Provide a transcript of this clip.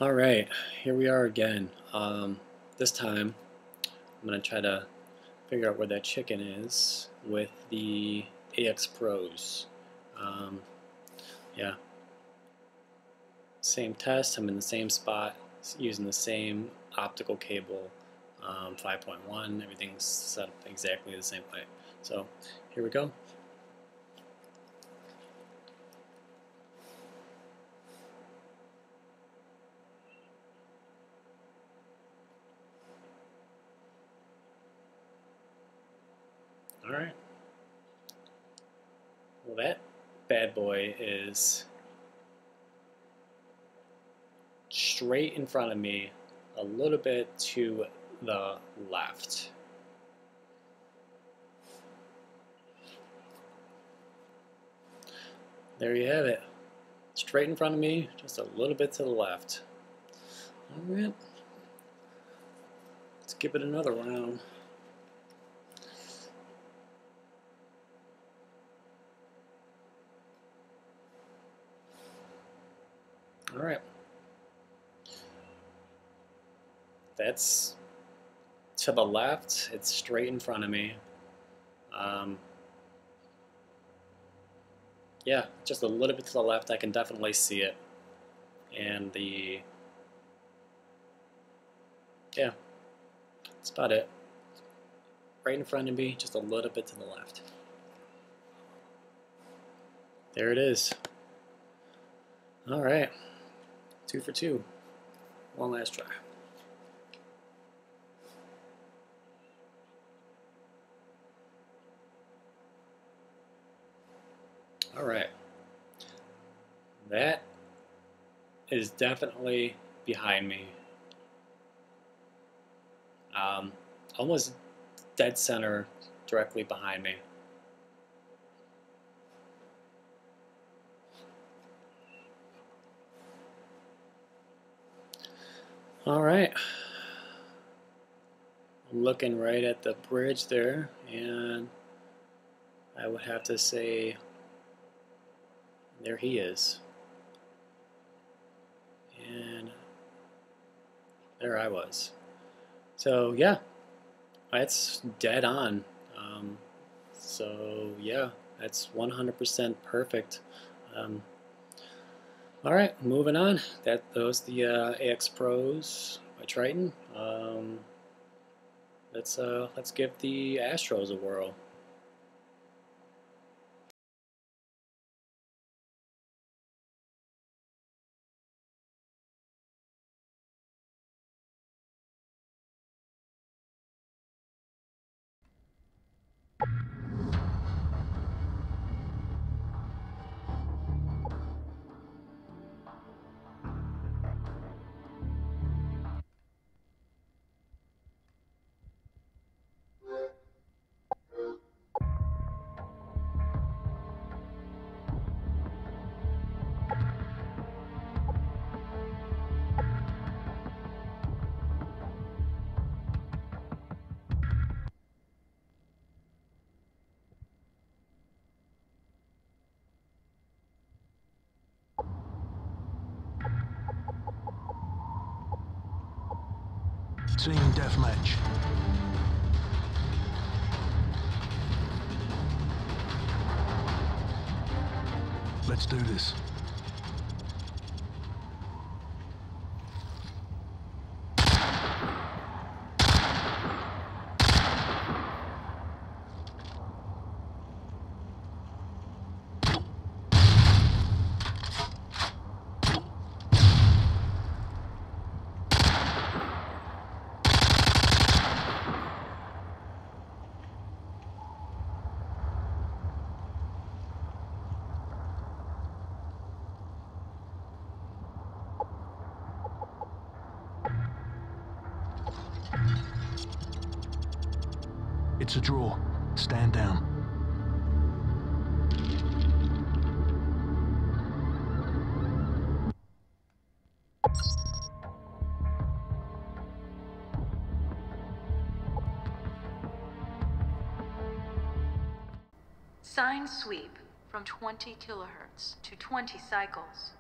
Alright, here we are again. This time I'm going to try to figure out where that chicken is with the axPros. Um, yeah, same test, I'm in the same spot, using the same optical cable, 5.1, everything's set up exactly the same way. So here we go. Alright. Well, that bad boy is straight in front of me, a little bit to the left. There you have it. Straight in front of me, just a little bit to the left. Alright. Let's give it another round. Alright. That's to the left. It's straight in front of me. Yeah, just a little bit to the left. I can definitely see it. And yeah, that's about it. Right in front of me, just a little bit to the left. There it is. Alright, 2 for 2. One last try. Alright, that is definitely behind me. Almost dead center, directly behind me. Alright, I'm looking right at the bridge there, and I would have to say there he is. And there I was. So yeah, that's dead on. So yeah, that's 100% perfect. Alright, moving on. Those the axPros by Triton. Let's give the Astros a whirl. Team deathmatch. Let's do this. It's a draw. Stand down. Sine sweep from 20 kilohertz to 20 cycles.